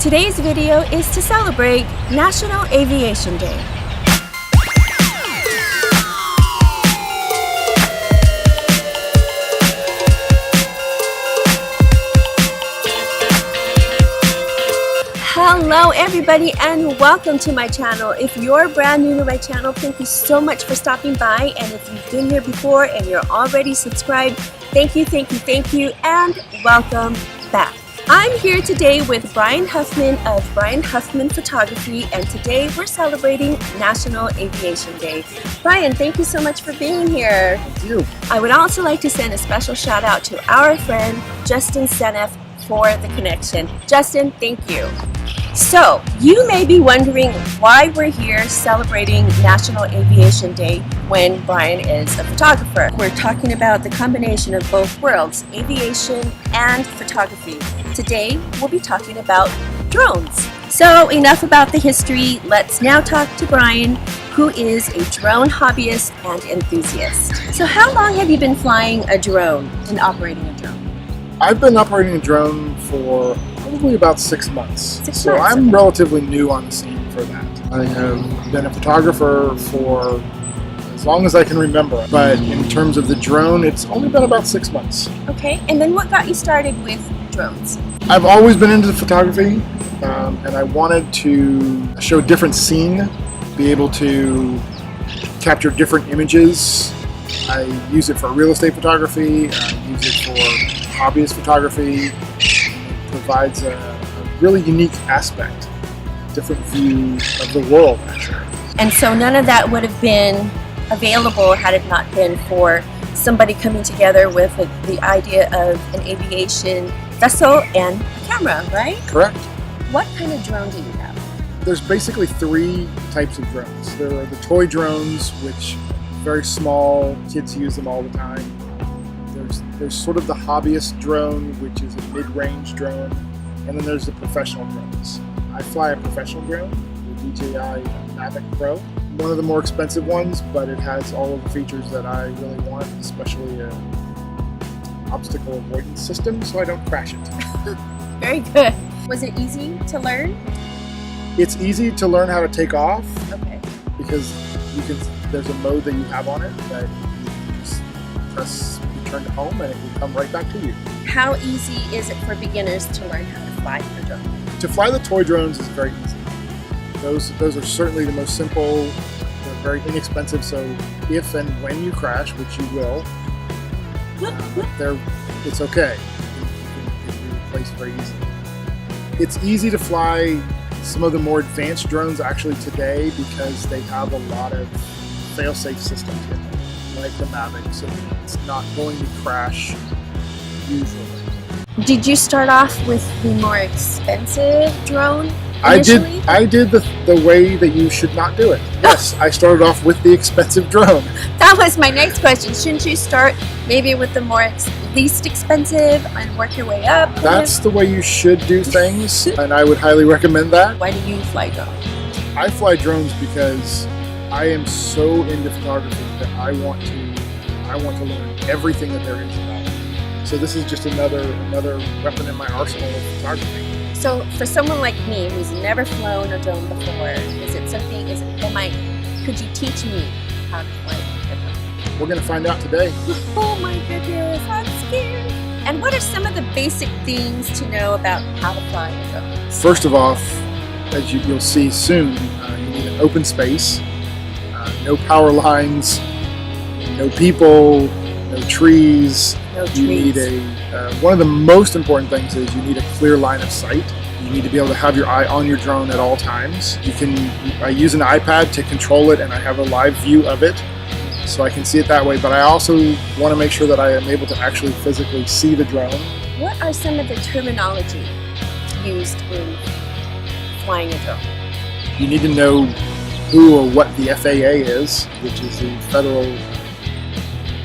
Today's video is to celebrate National Aviation Day. Hello everybody and welcome to my channel. If you're brand new to my channel, thank you so much for stopping by, and if you've been here before and you're already subscribed, thank you and welcome back. I'm here today with Brian Huffman of Brian Huffman Photography, and today we're celebrating National Aviation Day. Brian, thank you so much for being here. Thank you. I would also like to send a special shout out to our friend Justin Senneff for the connection. Justin, thank you. So, you may be wondering why we're here celebrating National Aviation Day when Brian is a photographer. We're talking about the combination of both worlds, aviation and photography. Today, we'll be talking about drones. So, enough about the history. Let's now talk to Brian, who is a drone hobbyist and enthusiast. So, how long have you been flying a drone and operating a drone? I've been operating a drone for probably about 6 months. So I'm relatively new on the scene for that. I have been a photographer for as long as I can remember, but in terms of the drone, it's only been about 6 months. Okay, and then what got you started with drones? I've always been into photography, and I wanted to show a different scene, be able to capture different images. I use it for real estate photography, I use it for hobbyist photography. It provides a really unique aspect, different view of the world, actually. And so none of that would have been available had it not been for somebody coming together with the idea of an aviation vessel and a camera, right? Correct. What kind of drone do you have? There's basically 3 types of drones. There are the toy drones, which are very small, kids use them all the time. There's sort of the hobbyist drone, which is a mid-range drone, and then there's the professional drones. I fly a professional drone, the DJI Mavic Pro. One of the more expensive ones, but it has all of the features that I really want, especially an obstacle avoidance system, so I don't crash it. Very good. Was it easy to learn? It's easy to learn how to take off, okay, because there's a mode that you have on it that you just press return to home and it will come right back to you. How easy is it for beginners to learn how to fly a drone? To fly the toy drones is very easy. Those are certainly the most simple. They're very inexpensive, so if and when you crash, which you will, it's okay. You can be replaced very easily. It's easy to fly some of the more advanced drones actually today because they have a lot of fail-safe systems in them, like the Mavic, so it's not going to crash usually. Did you start off with the more expensive drone initially? I did the way that you should not do it. Yes, I started off with the expensive drone. That was my next question. Shouldn't you start maybe with the more least expensive and work your way up? That's the way you should do things, and I would highly recommend that. Why do you fly drones? I fly drones because I am so into photography that I want to learn everything that there is about it. So this is just another weapon in my arsenal of photography. So for someone like me who's never flown a drone before, could you teach me how to fly a drone? We're going to find out today. Oh my goodness, I'm scared. And what are some of the basic things to know about how to fly a drone? First of all, as you'll see soon, you need an open space, no power lines, no people, no trees. You need one of the most important things is you need a clear line of sight. You need to be able to have your eye on your drone at all times. I use an iPad to control it, and I have a live view of it, so I can see it that way, but I also want to make sure that I am able to actually physically see the drone. What are some of the terminology used in flying a drone? You need to know who or what the FAA is, which is the Federal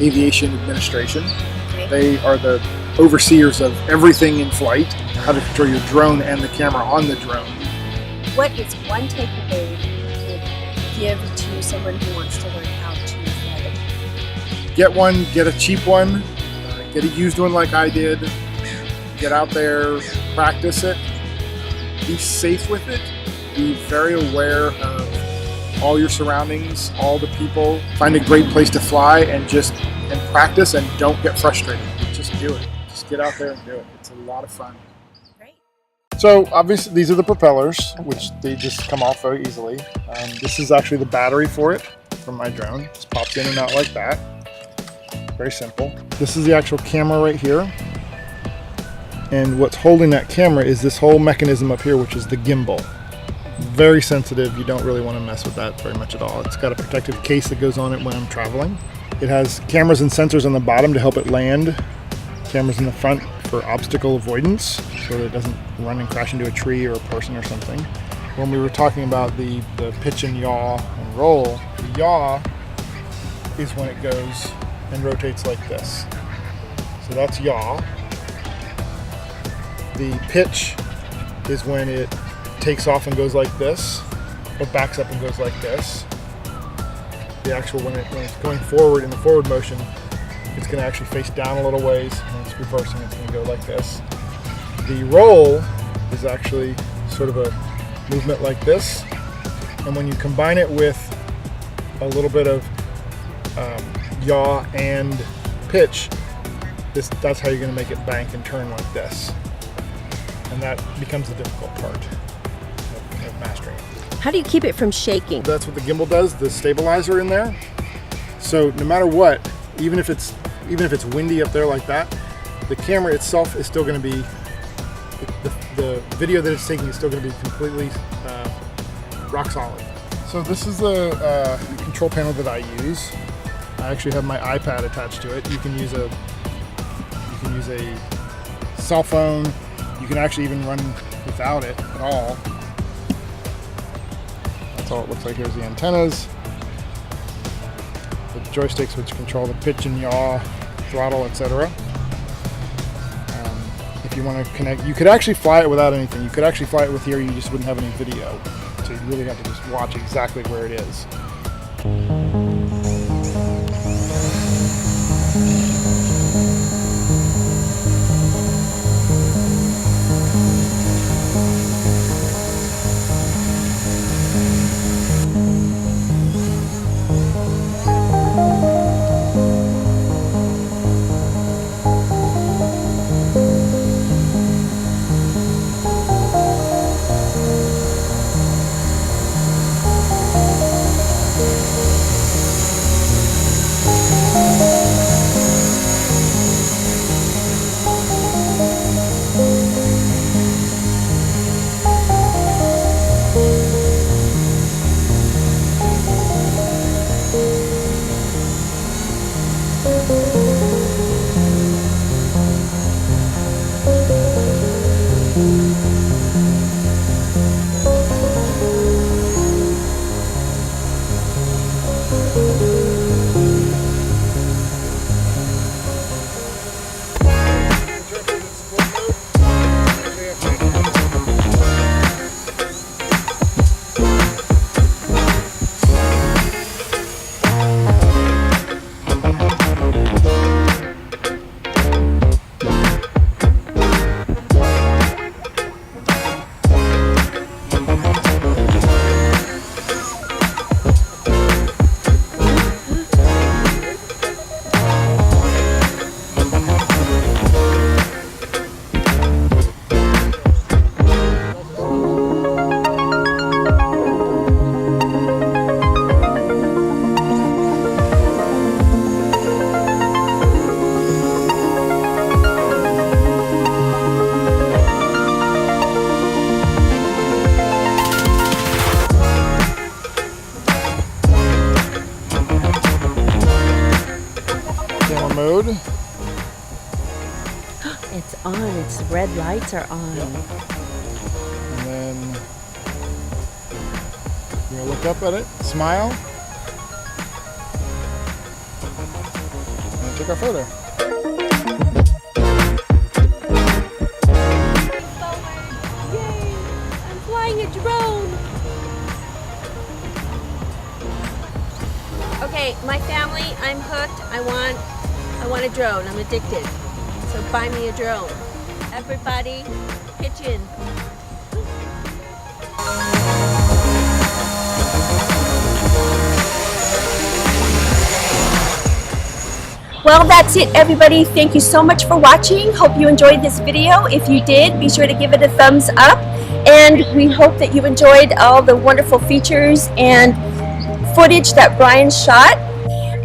Aviation Administration. Okay. They are the overseers of everything in flight, how to control your drone and the camera on the drone. What is one takeaway you would give to someone who wants to learn how to fly a drone? Get one, get a cheap one, get a used one like I did, get out there, practice it, Be safe with it. Be very aware of all your surroundings, all the people. Find a great place to fly and practice, and don't get frustrated. Just do it. Just get out there and do it. It's a lot of fun. Great. So obviously these are the propellers, which they just come off very easily. This is actually the battery for it, from my drone. Just pops in and out like that. Very simple. This is the actual camera right here. And what's holding that camera is this whole mechanism up here, which is the gimbal. Very sensitive. You don't really want to mess with that very much at all. It's got a protective case that goes on it when I'm traveling. It has cameras and sensors on the bottom to help it land. Cameras in the front for obstacle avoidance, so that it doesn't run and crash into a tree or a person or something. When we were talking about the pitch and yaw and roll, the yaw is when it goes and rotates like this. So that's yaw. The pitch is when it takes off and goes like this, or backs up and goes like this. The actual, when it's going forward in the forward motion, it's going to actually face down a little ways, and when it's reversing, it's going to go like this. The roll is actually sort of a movement like this, and when you combine it with a little bit of yaw and pitch, that's how you're going to make it bank and turn like this. And that becomes the difficult part of mastering it. How do you keep it from shaking? That's what the gimbal does, the stabilizer in there. So no matter what, even if it's windy up there like that, the camera itself is still going to be, the video that it's taking is still going to be completely rock solid. So this is the control panel that I use. I actually have my iPad attached to it. You can use a cell phone. You can actually even run without it at all. That's all it looks like. Here's the antennas, the joysticks which control the pitch and yaw, throttle, etc. If you want to connect, you could actually fly it without anything. You could actually fly it with here, you just wouldn't have any video. So you really have to just watch exactly where it is. Mode. It's on. Its red lights are on. Yep. And then you're gonna look up at it, smile, and take our photo. Yay! I'm flying a drone. Okay, my family, I'm hooked. I want a drone. I'm addicted. So buy me a drone. Everybody, pitch in. Well, that's it, everybody. Thank you so much for watching. Hope you enjoyed this video. If you did, be sure to give it a thumbs up. And we hope that you enjoyed all the wonderful features and footage that Brian shot.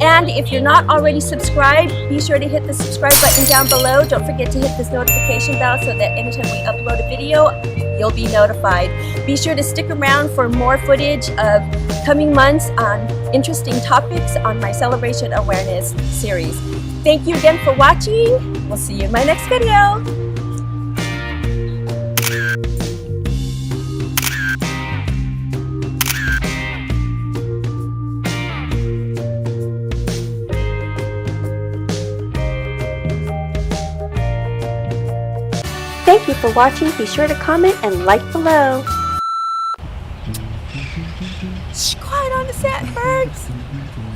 And if you're not already subscribed, be sure to hit the subscribe button down below. Don't forget to hit this notification bell so that anytime we upload a video, you'll be notified. Be sure to stick around for more footage of coming months on interesting topics on my Celebration Awareness series. Thank you again for watching. We'll see you in my next video. Thank you for watching. Be sure to comment and like below. Shh, quiet on the set, birds.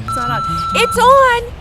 It's not on. It's on.